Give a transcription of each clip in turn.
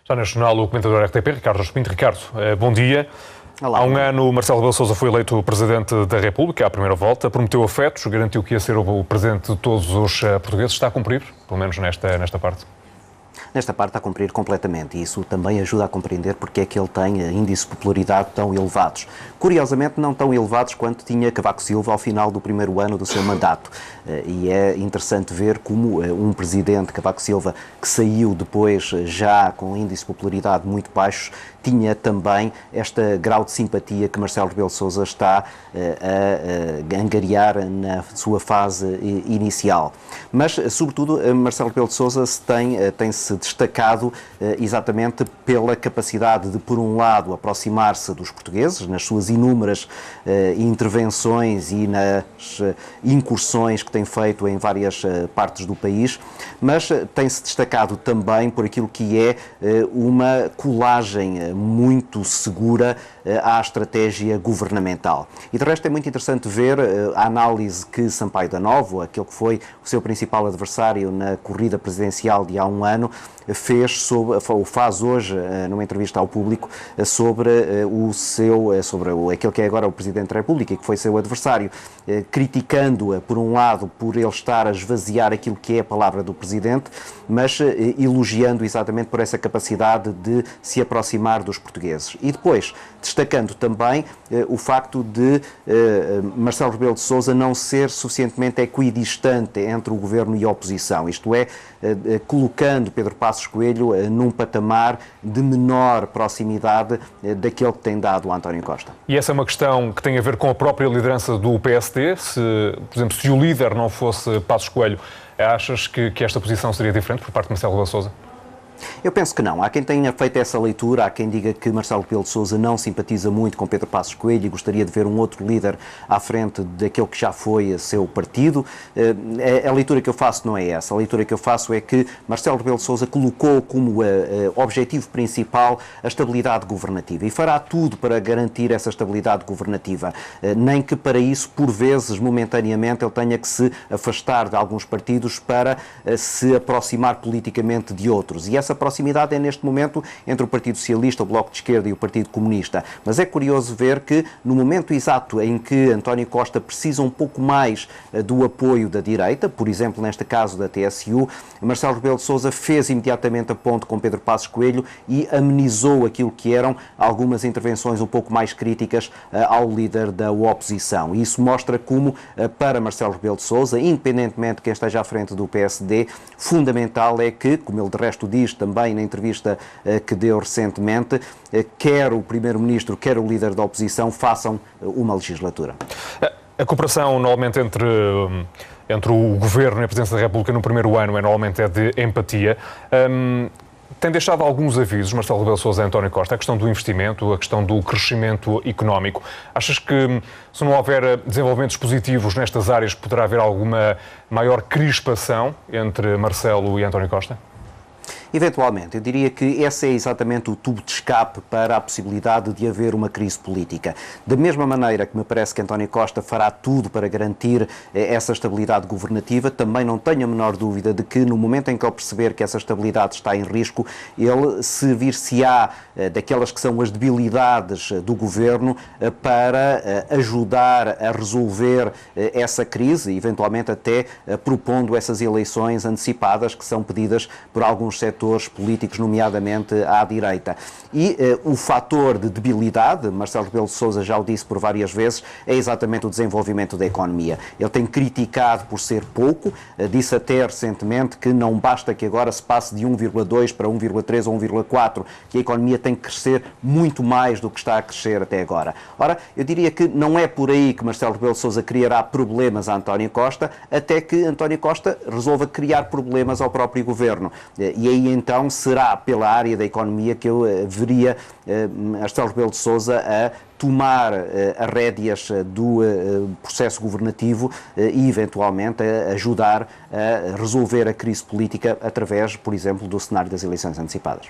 Já neste jornal, o comentador RTP, Ricardo Rocha Pinto. Ricardo, bom dia. Olá. Há um ano, Marcelo Rebelo de Sousa foi eleito Presidente da República, à primeira volta, prometeu afetos, garantiu que ia ser o Presidente de todos os portugueses. Está a cumprir, pelo menos nesta parte? Nesta parte está a cumprir completamente e isso também ajuda a compreender porque é que ele tem índices de popularidade tão elevados. Curiosamente, não tão elevados quanto tinha Cavaco Silva ao final do primeiro ano do seu mandato. E é interessante ver como um presidente, Cavaco Silva, que saiu depois já com índices de popularidade muito baixos, tinha também este grau de simpatia que Marcelo Rebelo de Sousa está a angariar na sua fase inicial. Mas, sobretudo, Marcelo Rebelo de Sousa tem-se destacado exatamente pela capacidade de, por um lado, aproximar-se dos portugueses, nas suas inúmeras intervenções e nas incursões que tem feito em várias partes do país, mas tem-se destacado também por aquilo que é uma colagem muito segura à estratégia governamental. E de resto é muito interessante ver a análise que Sampaio da Nova, aquele que foi o seu principal adversário na corrida presidencial de há um ano, faz hoje numa entrevista ao público sobre aquele que é agora o Presidente da República e que foi seu adversário, criticando-a por um lado por ele estar a esvaziar aquilo que é a palavra do Presidente, mas elogiando exatamente por essa capacidade de se aproximar dos portugueses. E depois, destacando também o facto de Marcelo Rebelo de Sousa não ser suficientemente equidistante entre o Governo e a oposição, isto é, colocando Pedro Passos Coelho num patamar de menor proximidade daquele que tem dado a António Costa. E essa é uma questão que tem a ver com a própria liderança do PSD. Por exemplo, se o líder não fosse Passos Coelho, achas que esta posição seria diferente por parte de Marcelo Rebelo de Sousa? Eu penso que não. Há quem tenha feito essa leitura, há quem diga que Marcelo Rebelo de Sousa não simpatiza muito com Pedro Passos Coelho e gostaria de ver um outro líder à frente daquele que já foi seu partido. A leitura que eu faço não é essa. A leitura que eu faço é que Marcelo Rebelo de Sousa colocou como objetivo principal a estabilidade governativa e fará tudo para garantir essa estabilidade governativa. Nem que para isso, por vezes, momentaneamente, ele tenha que se afastar de alguns partidos para se aproximar politicamente de outros. E essa proximidade é neste momento entre o Partido Socialista, o Bloco de Esquerda e o Partido Comunista. Mas é curioso ver que no momento exato em que António Costa precisa um pouco mais do apoio da direita, por exemplo, neste caso da TSU, Marcelo Rebelo de Sousa fez imediatamente a ponte com Pedro Passos Coelho e amenizou aquilo que eram algumas intervenções um pouco mais críticas ao líder da oposição. E isso mostra como, para Marcelo Rebelo de Sousa, independentemente de quem esteja à frente do PSD, fundamental é que, como ele de resto diz também na entrevista que deu recentemente, quer o Primeiro-Ministro, quer o líder da oposição façam uma legislatura. A cooperação, normalmente, entre o Governo e a Presidência da República no primeiro ano normalmente é de empatia. Tem deixado alguns avisos, Marcelo Rebelo de Sousa e António Costa, a questão do investimento, a questão do crescimento económico. Achas que, se não houver desenvolvimentos positivos nestas áreas, poderá haver alguma maior crispação entre Marcelo e António Costa? Eventualmente, eu diria que esse é exatamente o tubo de escape para a possibilidade de haver uma crise política. Da mesma maneira que me parece que António Costa fará tudo para garantir essa estabilidade governativa, também não tenho a menor dúvida de que no momento em que ele perceber que essa estabilidade está em risco, ele servir-se-á daquelas que são as debilidades do governo para ajudar a resolver essa crise, eventualmente até propondo essas eleições antecipadas que são pedidas por alguns setores políticos, nomeadamente à direita. E o fator de debilidade, Marcelo Rebelo de Sousa já o disse por várias vezes, é exatamente o desenvolvimento da economia. Ele tem criticado por ser pouco, disse até recentemente que não basta que agora se passe de 1,2 para 1,3 ou 1,4, que a economia tem que crescer muito mais do que está a crescer até agora. Ora, eu diria que não é por aí que Marcelo Rebelo de Sousa criará problemas a António Costa, até que António Costa resolva criar problemas ao próprio governo. E aí então será pela área da economia que eu veria Marcelo Rebelo de Sousa a tomar as rédeas do processo governativo e, eventualmente, a ajudar a resolver a crise política através, por exemplo, do cenário das eleições antecipadas.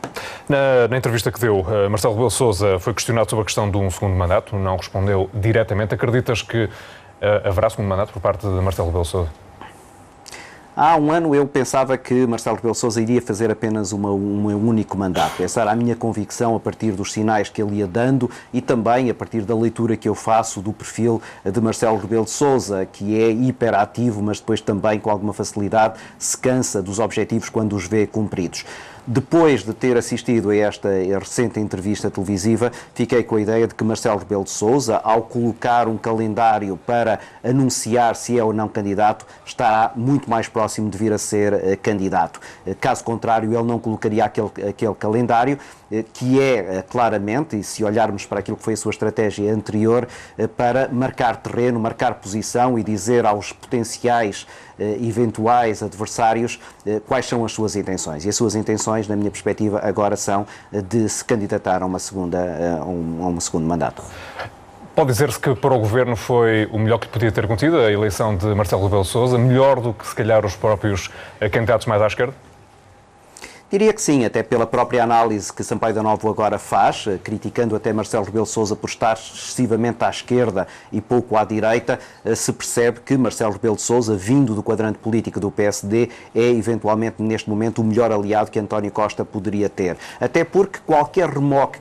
Na entrevista que deu, Marcelo Rebelo de Sousa foi questionado sobre a questão de um segundo mandato, não respondeu diretamente. Acreditas que haverá segundo mandato por parte de Marcelo Rebelo de Sousa? Há um ano eu pensava que Marcelo Rebelo de Sousa iria fazer apenas um único mandato. Essa era a minha convicção a partir dos sinais que ele ia dando e também a partir da leitura que eu faço do perfil de Marcelo Rebelo de Sousa, que é hiperativo, mas depois também com alguma facilidade se cansa dos objetivos quando os vê cumpridos. Depois de ter assistido a esta recente entrevista televisiva, fiquei com a ideia de que Marcelo Rebelo de Sousa, ao colocar um calendário para anunciar se é ou não candidato, estará muito mais próximo de vir a ser candidato. Caso contrário, ele não colocaria aquele calendário, que é claramente, e se olharmos para aquilo que foi a sua estratégia anterior, para marcar terreno, marcar posição e dizer aos potenciais eventuais adversários quais são as suas intenções. E as suas intenções, na minha perspectiva, agora são de se candidatar a um segundo mandato. Pode dizer-se que para o Governo foi o melhor que podia ter acontecido, a eleição de Marcelo Rebelo de Sousa, melhor do que se calhar os próprios candidatos mais à esquerda? Diria que sim, até pela própria análise que Sampaio da Nova agora faz, criticando até Marcelo Rebelo de Sousa por estar excessivamente à esquerda e pouco à direita, se percebe que Marcelo Rebelo de Sousa, vindo do quadrante político do PSD, é eventualmente neste momento o melhor aliado que António Costa poderia ter. Até porque qualquer remoque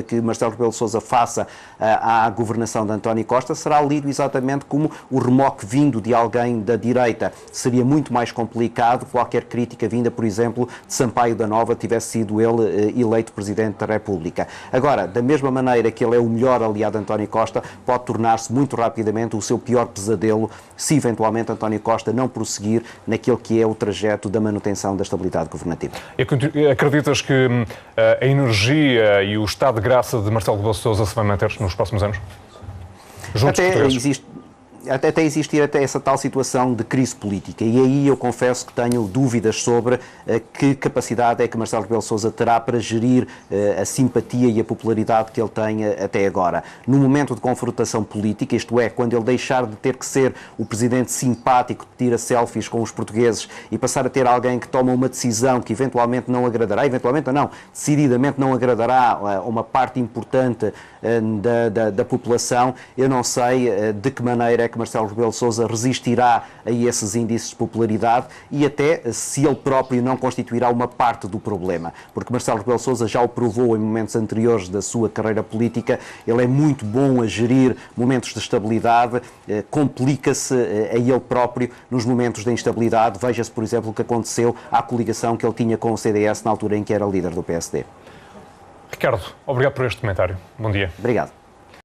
que Marcelo Rebelo de Sousa faça à governação de António Costa será lido exatamente como o remoque vindo de alguém da direita. Seria muito mais complicado qualquer crítica vinda, por exemplo, de Sampaio da Nova tivesse sido ele eleito Presidente da República. Agora, da mesma maneira que ele é o melhor aliado de António Costa, pode tornar-se muito rapidamente o seu pior pesadelo se eventualmente António Costa não prosseguir naquele que é o trajeto da manutenção da estabilidade governativa. E acreditas que a energia e o estado de graça de Marcelo Rebelo de Sousa se vai manter nos próximos anos? Até existir essa tal situação de crise política. E aí eu confesso que tenho dúvidas sobre que capacidade é que Marcelo Rebelo de Sousa terá para gerir a simpatia e a popularidade que ele tem até agora. No momento de confrontação política, isto é, quando ele deixar de ter que ser o presidente simpático que tira selfies com os portugueses e passar a ter alguém que toma uma decisão que eventualmente não agradará, eventualmente não, decididamente não agradará a uma parte importante da população, eu não sei de que maneira é que Marcelo Rebelo de Sousa resistirá a esses índices de popularidade e até se ele próprio não constituirá uma parte do problema. Porque Marcelo Rebelo de Sousa já o provou em momentos anteriores da sua carreira política, ele é muito bom a gerir momentos de estabilidade, complica-se a ele próprio nos momentos de instabilidade. Veja-se, por exemplo, o que aconteceu à coligação que ele tinha com o CDS na altura em que era líder do PSD. Ricardo, obrigado por este comentário. Bom dia. Obrigado.